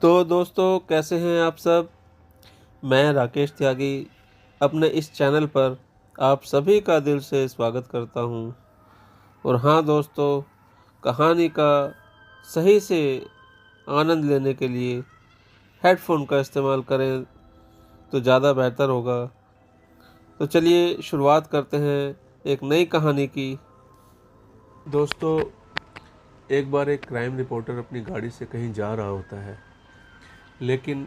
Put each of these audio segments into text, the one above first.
तो दोस्तों, कैसे हैं आप सब। मैं राकेश त्यागी अपने इस चैनल पर आप सभी का दिल से स्वागत करता हूं। और हाँ दोस्तों, कहानी का सही से आनंद लेने के लिए हेडफोन का इस्तेमाल करें तो ज़्यादा बेहतर होगा। तो चलिए शुरुआत करते हैं एक नई कहानी की। दोस्तों, एक बार एक क्राइम रिपोर्टर अपनी गाड़ी से कहीं जा रहा होता है, लेकिन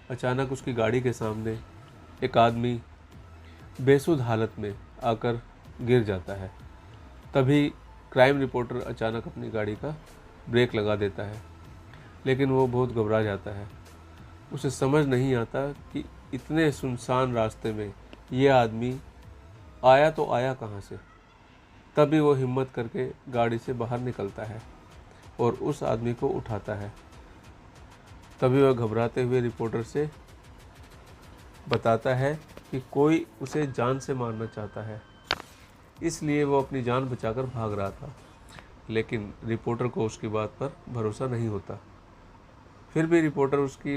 अचानक उसकी गाड़ी के सामने एक आदमी बेसुध हालत में आकर गिर जाता है। तभी क्राइम रिपोर्टर अचानक अपनी गाड़ी का ब्रेक लगा देता है, लेकिन वो बहुत घबरा जाता है। उसे समझ नहीं आता कि इतने सुनसान रास्ते में ये आदमी आया तो आया कहाँ से। तभी वो हिम्मत करके गाड़ी से बाहर निकलता है और उस आदमी को उठाता है। तभी वह घबराते हुए रिपोर्टर से बताता है कि कोई उसे जान से मारना चाहता है, इसलिए वो अपनी जान बचाकर भाग रहा था। लेकिन रिपोर्टर को उसकी बात पर भरोसा नहीं होता। फिर भी रिपोर्टर उसकी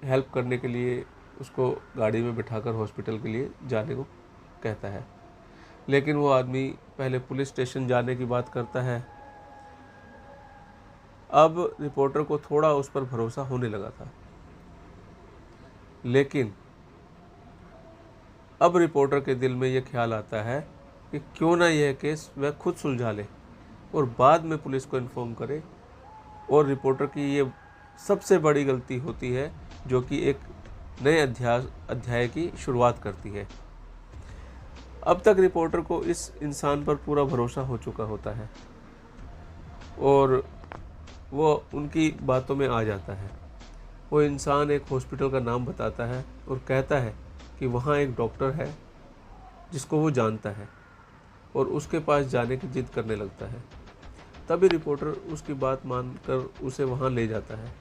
हेल्प करने के लिए उसको गाड़ी में बिठाकर हॉस्पिटल के लिए जाने को कहता है। लेकिन वो आदमी पहले पुलिस स्टेशन जाने की बात करता है। अब रिपोर्टर को थोड़ा उस पर भरोसा होने लगा था, लेकिन अब रिपोर्टर के दिल में यह ख्याल आता है कि क्यों ना यह केस वह खुद सुलझा ले और बाद में पुलिस को इन्फॉर्म करे। और रिपोर्टर की ये सबसे बड़ी गलती होती है, जो कि एक नए अध्याय की शुरुआत करती है। अब तक रिपोर्टर को इस इंसान पर पूरा भरोसा हो चुका होता है और वो उनकी बातों में आ जाता है। वो इंसान एक हॉस्पिटल का नाम बताता है और कहता है कि वहाँ एक डॉक्टर है जिसको वो जानता है, और उसके पास जाने की जिद करने लगता है। तभी रिपोर्टर उसकी बात मानकर उसे वहाँ ले जाता है।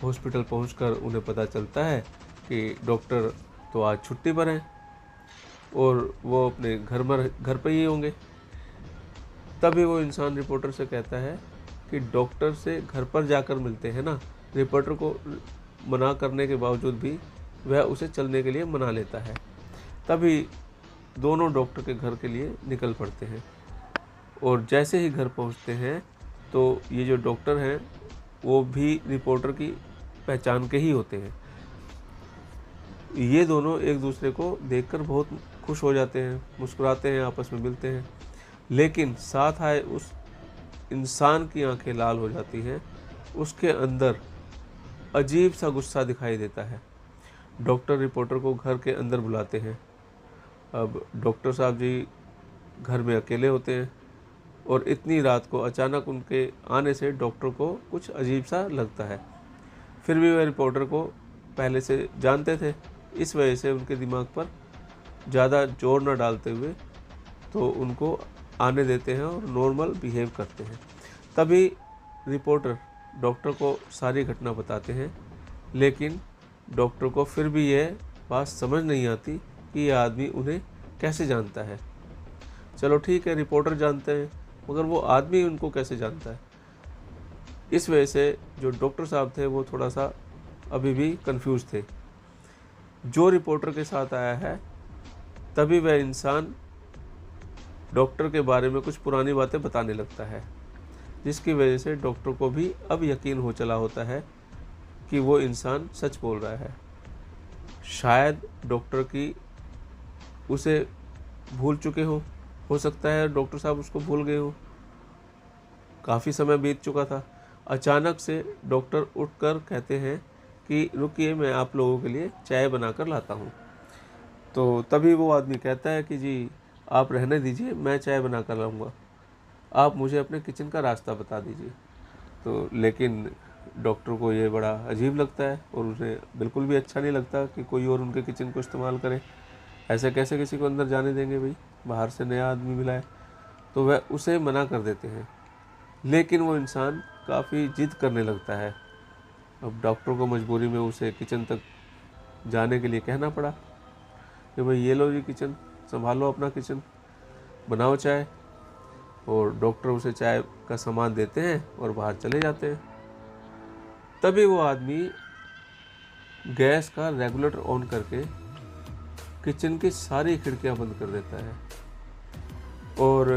हॉस्पिटल पहुंचकर उन्हें पता चलता है कि डॉक्टर तो आज छुट्टी पर हैं और वो अपने घर पर ही होंगे। तभी वो इंसान रिपोर्टर से कहता है कि डॉक्टर से घर पर जाकर मिलते हैं ना। रिपोर्टर को मना करने के बावजूद भी वह उसे चलने के लिए मना लेता है। तभी दोनों डॉक्टर के घर के लिए निकल पड़ते हैं और जैसे ही घर पहुंचते हैं तो ये जो डॉक्टर हैं वो भी रिपोर्टर की पहचान के ही होते हैं। ये दोनों एक दूसरे को देखकर बहुत खुश हो जाते हैं, मुस्कुराते हैं, आपस में मिलते हैं। लेकिन साथ आए उस इंसान की आंखें लाल हो जाती हैं। उसके अंदर अजीब सा गुस्सा दिखाई देता है। डॉक्टर रिपोर्टर को घर के अंदर बुलाते हैं। अब डॉक्टर साहब जी घर में अकेले होते हैं और इतनी रात को अचानक उनके आने से डॉक्टर को कुछ अजीब सा लगता है। फिर भी वह रिपोर्टर को पहले से जानते थे, इस वजह से उनके दिमाग पर ज़्यादा जोर न डालते हुए तो उनको आने देते हैं और नॉर्मल बिहेव करते हैं। तभी रिपोर्टर डॉक्टर को सारी घटना बताते हैं, लेकिन डॉक्टर को फिर भी यह बात समझ नहीं आती कि यह आदमी उन्हें कैसे जानता है। चलो ठीक है, रिपोर्टर जानते हैं, मगर वो आदमी उनको कैसे जानता है। इस वजह से जो डॉक्टर साहब थे वो थोड़ा सा अभी भी कंफ्यूज थे। जो रिपोर्टर के साथ आया है, तभी वह इंसान डॉक्टर के बारे में कुछ पुरानी बातें बताने लगता है, जिसकी वजह से डॉक्टर को भी अब यकीन हो चला होता है कि वो इंसान सच बोल रहा है। शायद डॉक्टर की उसे भूल चुके हो सकता है डॉक्टर साहब उसको भूल गए हो। काफ़ी समय बीत चुका था। अचानक से डॉक्टर उठकर कहते हैं कि रुकिए, मैं आप लोगों के लिए चाय बनाकर लाता हूँ। तो तभी वो आदमी कहता है कि जी आप रहने दीजिए, मैं चाय बना कर लाऊंगा, आप मुझे अपने किचन का रास्ता बता दीजिए। तो लेकिन डॉक्टर को ये बड़ा अजीब लगता है और उसे बिल्कुल भी अच्छा नहीं लगता कि कोई और उनके किचन को इस्तेमाल करे। ऐसे कैसे किसी को अंदर जाने देंगे भाई, बाहर से नया आदमी मिला है। तो वह उसे मना कर देते हैं, लेकिन वो इंसान काफ़ी जिद करने लगता है। अब डॉक्टर को मजबूरी में उसे किचन तक जाने के लिए कहना पड़ा कि भाई ये लो जी किचन, संभालो अपना किचन, बनाओ चाय। और डॉक्टर उसे चाय का सामान देते हैं और बाहर चले जाते हैं। तभी वो आदमी गैस का रेगुलेटर ऑन करके किचन की सारी खिड़कियां बंद कर देता है और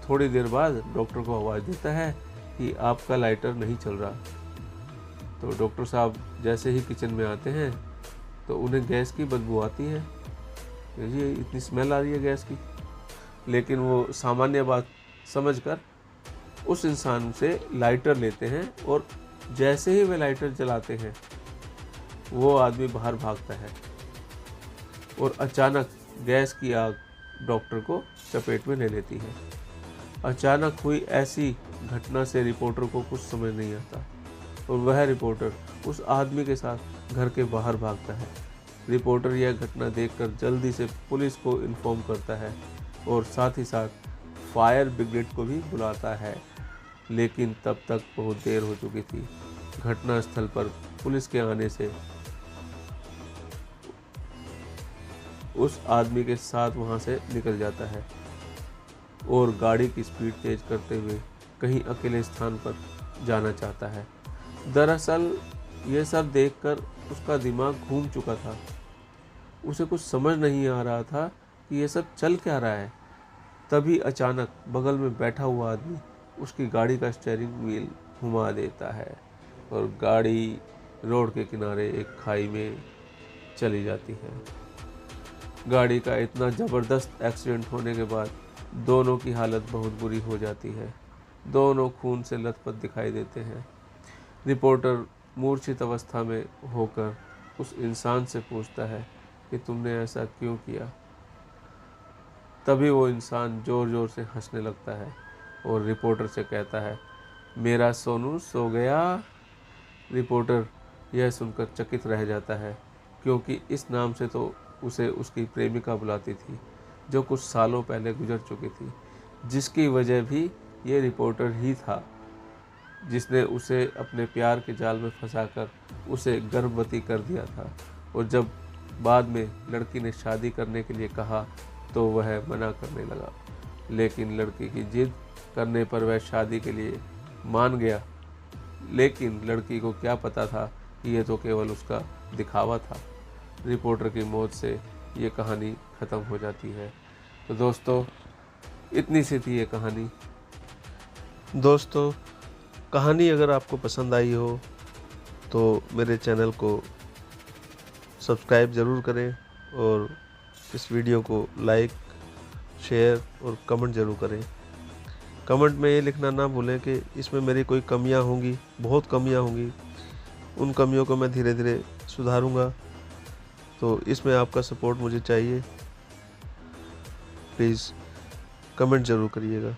थोड़ी देर बाद डॉक्टर को आवाज़ देता है कि आपका लाइटर नहीं चल रहा। तो डॉक्टर साहब जैसे ही किचन में आते हैं तो उन्हें गैस की बदबू आती है, ये इतनी स्मेल आ रही है गैस की। लेकिन वो सामान्य बात समझकर उस इंसान से लाइटर लेते हैं और जैसे ही वे लाइटर जलाते हैं वो आदमी बाहर भागता है और अचानक गैस की आग डॉक्टर को चपेट में ले लेती है। अचानक हुई ऐसी घटना से रिपोर्टर को कुछ समझ नहीं आता और वह रिपोर्टर उस आदमी के साथ घर के बाहर भागता है। रिपोर्टर यह घटना देखकर जल्दी से पुलिस को इन्फॉर्म करता है और साथ ही साथ फायर ब्रिगेड को भी बुलाता है, लेकिन तब तक बहुत देर हो चुकी थी। घटनास्थल पर पुलिस के आने से उस आदमी के साथ वहां से निकल जाता है और गाड़ी की स्पीड तेज करते हुए कहीं अकेले स्थान पर जाना चाहता है। दरअसल ये सब देखकर उसका दिमाग घूम चुका था। उसे कुछ समझ नहीं आ रहा था कि ये सब चल क्या रहा है। तभी अचानक बगल में बैठा हुआ आदमी उसकी गाड़ी का स्टीयरिंग व्हील घुमा देता है और गाड़ी रोड के किनारे एक खाई में चली जाती है। गाड़ी का इतना ज़बरदस्त एक्सीडेंट होने के बाद दोनों की हालत बहुत बुरी हो जाती है। दोनों खून से लथपथ दिखाई देते हैं। रिपोर्टर मूर्छित अवस्था में होकर उस इंसान से पूछता है कि तुमने ऐसा क्यों किया। तभी वो इंसान ज़ोर ज़ोर से हंसने लगता है और रिपोर्टर से कहता है, मेरा सोनू सो गया। रिपोर्टर यह सुनकर चकित रह जाता है, क्योंकि इस नाम से तो उसे उसकी प्रेमिका बुलाती थी जो कुछ सालों पहले गुजर चुकी थी, जिसकी वजह भी ये रिपोर्टर ही था जिसने उसे अपने प्यार के जाल में फंसाकर उसे गर्भवती कर दिया था। और जब बाद में लड़की ने शादी करने के लिए कहा तो वह मना करने लगा, लेकिन लड़की की जिद करने पर वह शादी के लिए मान गया। लेकिन लड़की को क्या पता था कि यह तो केवल उसका दिखावा था। रिपोर्टर की मौत से ये कहानी ख़त्म हो जाती है। तो दोस्तों, इतनी सी थी ये कहानी। दोस्तों, कहानी अगर आपको पसंद आई हो तो मेरे चैनल को सब्सक्राइब ज़रूर करें और इस वीडियो को लाइक, शेयर और कमेंट ज़रूर करें। कमेंट में ये लिखना ना भूलें कि इसमें मेरी कोई कमियां होंगी, बहुत कमियां होंगी। उन कमियों को मैं धीरे धीरे सुधारूंगा। तो इसमें आपका सपोर्ट मुझे चाहिए। प्लीज़ कमेंट ज़रूर करिएगा।